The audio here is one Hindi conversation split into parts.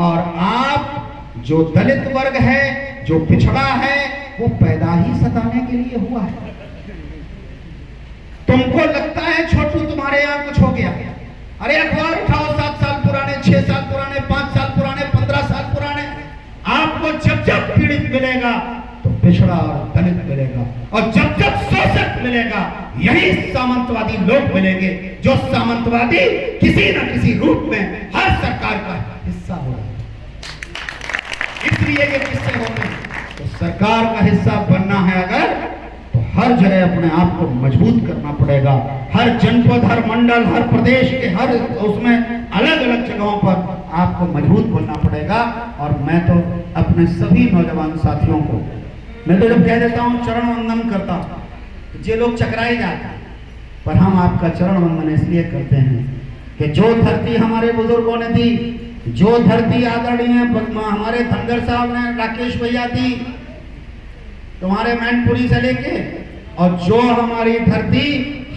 और आप जो दलित वर्ग है, जो पिछड़ा है, वो पैदा ही सताने के लिए हुआ है। तुमको लगता है छोटू तुम्हारे यहाँ कुछ हो गया? अरे अखबार उठाओ, 7 साल पुराने, 6 साल पुराने, 5 साल पुराने, 15 साल पुराने। आपको जब जब पीड़ित मिलेगा तो पिछड़ा और दलित मिलेगा, और जब जब शोषक मिलेगा यही सामंतवादी लोग मिलेंगे, जो सामंतवादी किसी न किसी रूप में हर सरकार का हिस्सा हो रहा है। इसलिए ये किस्से होते हैं। तो सरकार का हिस्सा बनना है अगर, तो हर जगह अपने आप को मजबूत करना पड़ेगा। हर जनपद, हर मंडल, हर प्रदेश के हर उसमें अलग अलग जगहों पर आपको मजबूत बनना पड़ेगा। और मैं तो अपने सभी नौजवान साथियों को, मैं तो जब कह देता हूँ चरण वंदन करता हूँ, ये लोग चकराए जाते हैं, पर हम आपका चरण वंदन इसलिए करते हैं कि जो धरती हमारे बुजुर्गों ने दी, जो धरती आदरणीय हमारे धनगर साहब ने, राकेश भैया दी, तुम्हारे मैनपुरी से लेके, और जो हमारी धरती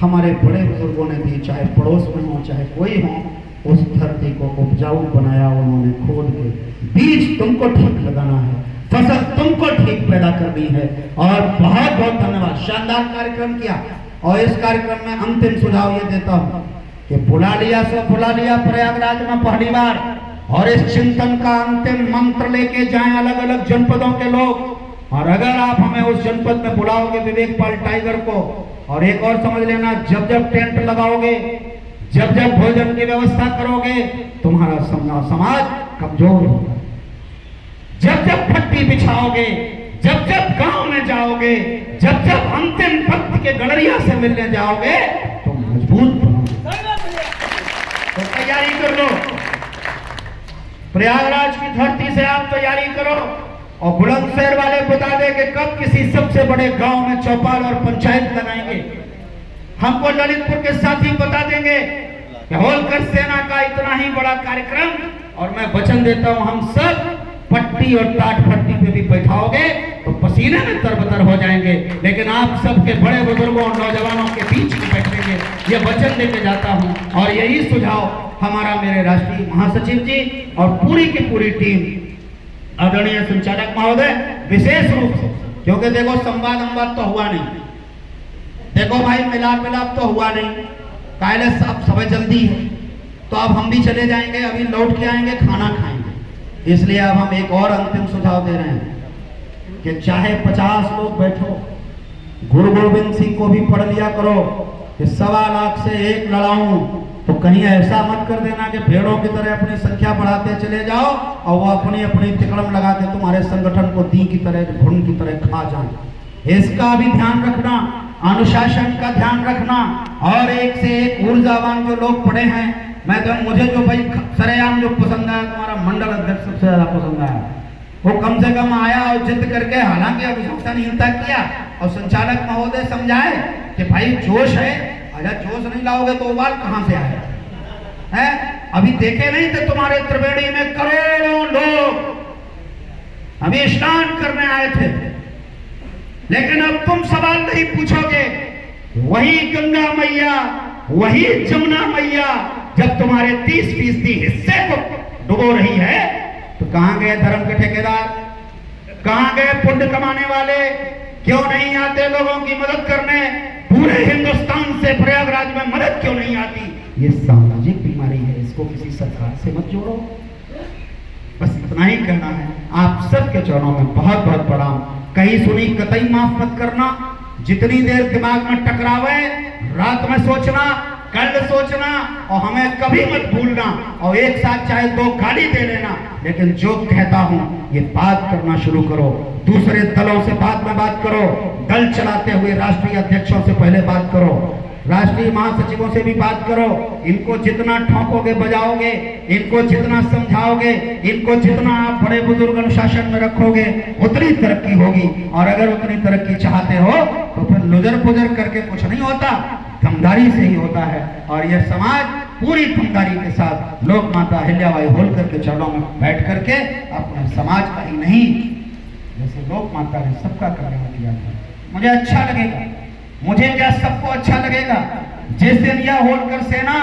हमारे बड़े बुजुर्गों ने दी, चाहे पड़ोस में हो चाहे कोई हो, उस धरती को उपजाऊ बनाया उन्होंने खोद के। बीज तुमको ठीक लगाना है, फसल तुमको ठीक पैदा करनी है। और बहुत बहुत धन्यवाद, शानदार कार्यक्रम किया। और इस कार्यक्रम में अंतिम सुझाव ये देता हूँ कि बुला लिया सो बुला लिया प्रयागराज में पहली बार, और इस चिंतन का अंतिम मंत्र लेके जाएं अलग अलग जनपदों के लोग। और अगर आप हमें उस जनपद में बुलाओगे विवेक पाल टाइगर को, और एक और समझ लेना, जब जब टेंट लगाओगे, जब जब भोजन की व्यवस्था करोगे, तुम्हारा समाज कमजोर होगा। जब जब पट्टी बिछाओगे, जब जब गांव में जाओगे, जब जब अंतिम पंक्ति के गड़रिया से मिलने जाओगे, तो मजबूत बनोगे। तो तैयारी कर लो, प्रयागराज की धरती से आप तैयारी करो। और बुलंदशहर वाले बता दे कि कब किसी सबसे बड़े गांव में चौपाल और पंचायत लगाएंगे। हमको ललितपुर के साथी बता देंगे कि होलकर सेना का इतना ही बड़ा कार्यक्रम, और मैं वचन देता हूं हम सब पट्टी और टाट पट्टी पे भी बैठाओगे तो पसीने में तरबतर हो जाएंगे, लेकिन आप सबके बड़े बुजुर्गों और नौजवानों के बीच में बैठेंगे, ये वचन देके जाता हूं। और यही सुझाव हमारा मेरे राष्ट्रीय महासचिव जी और पूरी की पूरी टीम, आदरणीय संचालक महोदय विशेष रूप से, क्योंकि देखो संवाद तो हुआ नहीं, देखो भाई मिलाप तो हुआ नहीं, कायले साहब समय जल्दी है, तो अब हम भी चले जाएंगे, अभी लौट के आएंगे, खाना खाएंगे। इसलिए अब हम एक और अंतिम सुझाव दे रहे हैं कि चाहे 50 लोग बैठो, गुरु गोविंद सिंह को भी पढ़ लिया करो कि 1.25 लाख से 1 लड़ाऊं, तो कहीं ऐसा मत कर देना कि भेड़ों की तरह अपनी संख्या बढ़ाते चले जाओ और वो अपनी अपनी तिकड़म लगा के तुम्हारे संगठन को दी की तरह, घुन की तरह खा जाए। इसका भी ध्यान रखना, अनुशासन का ध्यान रखना। और एक से एक ऊर्जावान जो लोग पड़े हैं, मैं तो मुझे जो भाई सरेआम जो पसंद आया, तुम्हारा मंडल अध्यक्ष सबसे ज्यादा पसंद आया, वो कम से कम आया और जिद करके, हालांकि अनुशासनहीनता किया, और संचालक महोदय समझाए कि भाई जोश है, अगर जोश नहीं लाओगे तो उबाल कहां से आए है। अभी देखे नहीं थे तुम्हारे त्रिवेणी में करोड़ों लोग अभी स्नान करने आए थे, लेकिन अब तुम सवाल नहीं पूछोगे। वही गंगा मैया, वही जमुना मैया जब तुम्हारे 30% हिस्से को डुबो रही है, तो कहां गए धर्म के ठेकेदार, कहां गए पुण्य कमाने वाले? क्यों नहीं आते लोगों की मदद करने? पूरे हिंदुस्तान से प्रयागराज में मदद क्यों नहीं आती? ये सामाजिक बीमारी है, इसको किसी सरकार से मत जोड़ो। बस इतना ही कहना है। आप सबके चरणों में बहुत बहुत प्रणाम। कहीं सुनी कतई माफ मत करना। जितनी देर दिमाग में टकरावे, रात में सोचना, कल सोचना, और हमें कभी मत भूलना। और एक साथ चाहे 2 गाली दे लेना, लेकिन जो कहता हूं ये बात करना शुरू करो। दूसरे दलों से बाद में बात करो, दल चलाते हुए राष्ट्रीय अध्यक्षों से पहले बात करो, राष्ट्रीय महासचिवों से भी बात करो। इनको जितना ठोकोगे बजाओगे, इनको जितना समझाओगे, इनको जितना आप बड़े बुजुर्ग अनुशासन में रखोगे, उतनी तरक्की होगी। और अगर उतनी तरक्की चाहते हो तो फिर लुजर पुजर करके कुछ नहीं होता, दमदारी से ही होता है। और यह समाज पूरी दमदारी के साथ लोक माता अहिल्याबाई होलकर के चरणों में बैठ करके अपने समाज का ही नहीं, जैसे लोक माता ने सबका कल्याण किया था, मुझे अच्छा लगेगा। मुझे क्या सबको अच्छा लगेगा? जिस दिन यह होलकर सेना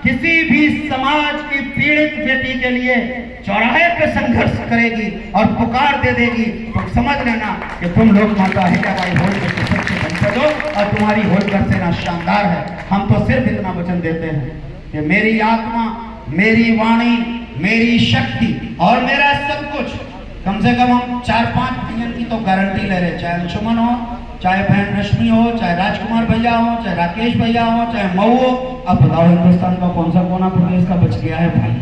किसी भी समाज की पीड़ित बेटी के लिए चौराहे पे संघर्ष करेगी और पुकार दे देगी, तो समझ लेना कि तुम लोग माता अहिल्याबाई होलकर के सबसे वंशज हो और तुम्हारी होलकर सेना शानदार है। हम तो सिर्फ इतना वचन देते हैं कि मेरी आत्मा, मेरी वाणी, मेरी शक्ति और मेरा सब कुछ, कम से कम हम 4-5 भाइयों की तो गारंटी ले रहे, चाहे अंशुमन हो, चाहे बहन रश्मि हो, चाहे राजकुमार भैया हो, चाहे राकेश भैया हो, चाहे मऊ हो। अब बताओ हिंदुस्तान का कौन सा कोना प्रदेश का बच गया है भाई?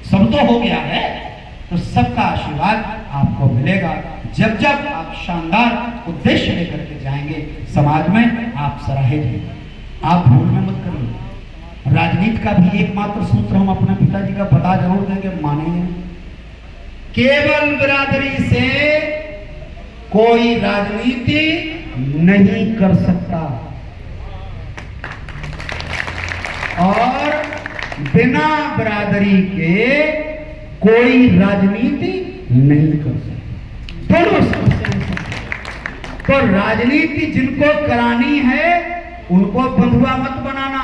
सब तो हो गया है। तो सबका आशीर्वाद आपको मिलेगा जब जब आप शानदार उद्देश्य लेकर के जाएंगे समाज में, आप सराहे जाएंगे। आप भूल में मत करिए, राजनीति का भी एकमात्र सूत्र हम अपने पिताजी का बता जरूर देंगे, मानेंगे केवल बिरादरी से कोई राजनीति नहीं कर सकता और बिना बिरादरी के कोई राजनीति नहीं कर सकता। दोनों समस्याएं। तो राजनीति जिनको करानी है उनको बंधुआ मत बनाना,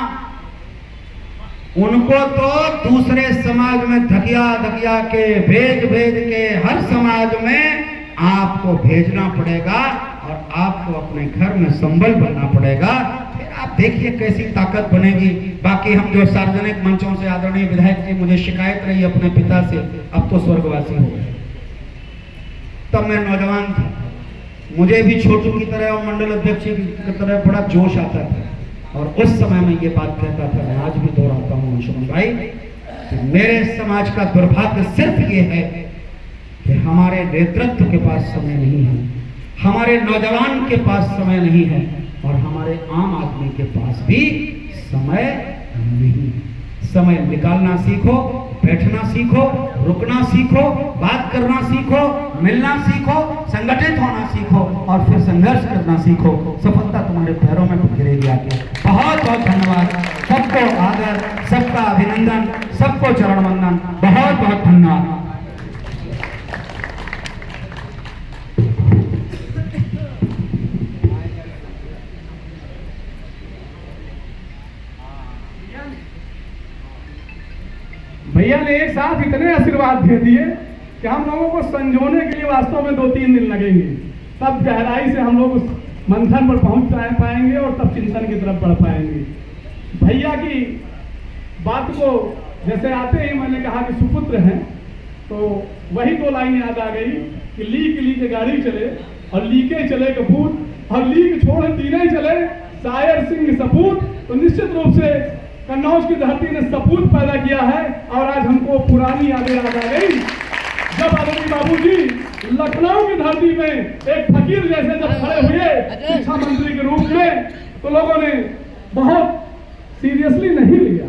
उनको तो दूसरे समाज में धकिया धकिया के भेज के हर समाज में आपको भेजना पड़ेगा और आपको अपने घर में संबल बनना पड़ेगा। फिर आप देखिए कैसी ताकत बनेगी। बाकी हम जो सार्वजनिक मंचों से आदरणीय विधायक जी, मुझे शिकायत रही अपने पिता से, अब तो स्वर्गवासी हो गए, तब मैं नौजवान था, मुझे भी छोटू की तरह और मंडल अध्यक्ष की तरह बड़ा जोश आता था और उस समय मैं ये बात कहता था, मैं आज भी दोहराता हूँ अंशुमन भाई, कि मेरे समाज का दुर्भाग्य सिर्फ ये है कि हमारे नेतृत्व के पास समय नहीं है, हमारे नौजवान के पास समय नहीं है और हमारे आम आदमी के पास भी समय नहीं है। समय निकालना सीखो, बैठना सीखो, रुकना सीखो, बात करना सीखो, मिलना सीखो, संगठित होना सीखो और फिर संघर्ष करना सीखो। सफलता तुम्हारे पैरों में गिरेगी आके। बहुत बहुत धन्यवाद, सबको आदर, सबका अभिनंदन, सबको चरण वंदन, बहुत बहुत धन्यवाद। भैया ने एक साथ इतने आशीर्वाद दे दिए कि हम लोगों को संजोने के लिए वास्तव में 2-3 दिन लगेंगे, तब गहराई से हम लोग उस मंथन पर पहुंच पाएंगे और तब चिंतन की तरफ बढ़ पाएंगे। भैया की बात को जैसे आते ही मैंने कहा कि सुपुत्र हैं, तो वही 2 लाइन याद आ गई कि लीक लीक गाड़ी चले और लीके चले कपूत और लीक छोड़ तीने चले शायर सिंह सपूत। तो निश्चित रूप से कन्नौज की धरती ने सपूत पैदा किया है और आज हमको पुरानी यादें याद आ गई जब आदरणीय बाबूजी लखनऊ की धरती में एक फकीर जैसे जब खड़े हुए शिक्षा मंत्री के रूप में, तो लोगों ने बहुत सीरियसली नहीं लिया,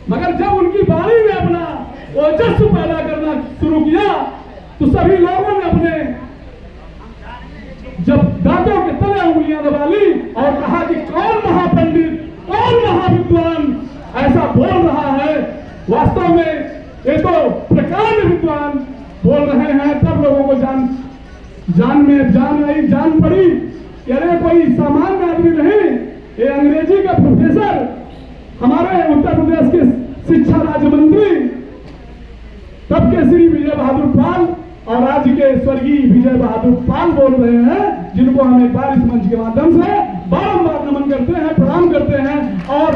मगर जब उनकी बारी में अपना ओजस्व पैदा करना शुरू किया तो सभी लोगों ने अपने जब दांतों के तले उंगलियां दबा ली और कहा कि कौन महापंडित, कौन महाविद्वान ऐसा बोल रहा है। वास्तव में ये तो प्रकांड विद्वान बोल रहे हैं। तब लोगों को जान आई, जान पड़ी कि अरे कोई सामान्य आदमी नहीं, ये अंग्रेजी का प्रोफेसर, हमारे उत्तर प्रदेश के शिक्षा राज्य मंत्री तब के श्री विजय बहादुर पाल और आज के स्वर्गीय विजय बहादुर पाल बोल रहे हैं, जिनको हम एक बार इस मंच के माध्यम से बारंबार नमन करते हैं, प्रणाम करते हैं और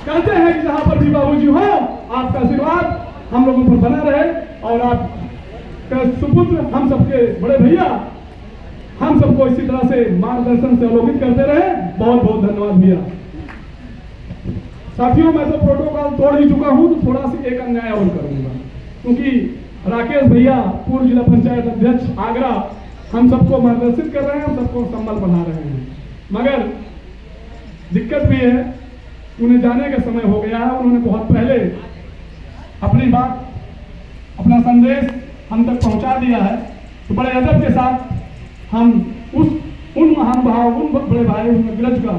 कहते हैं कि जहां पर भी बाबूजी हो, आपका आशीर्वाद हम लोगों पर बना रहे और आपका सुपुत्र हम सबके बड़े भैया हम सबको इसी तरह से मार्गदर्शन से अवलोकित करते रहे। बहुत बहुत धन्यवाद भैया। साथियों, मैं तो प्रोटोकॉल तोड़ ही चुका हूं, तो थोड़ा सा एक अन्याय और करूंगा, क्योंकि राकेश भैया पूर्व जिला पंचायत अध्यक्ष आगरा हम सबको मार्गदर्शित कर रहे हैं, हम सबको संबल बना रहे हैं, मगर दिक्कत भी है, उन्हें जाने का समय हो गया है। उन्होंने बहुत पहले अपनी बात, अपना संदेश हम तक पहुंचा दिया है, तो बड़े अदब के साथ हम उन महानुभाव, उन बड़े भाई, उन अग्रज का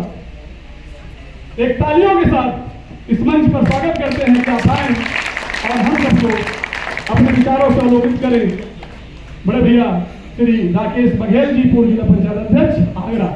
एक तालियों के साथ इस मंच पर स्वागत करते हैं कि आप आए और हम सबको अपने विचारों से अवलोकित करें। बड़े भैया श्री राकेश बघेल जी, पूर्व जिला पंचायत अध्यक्ष आगरा।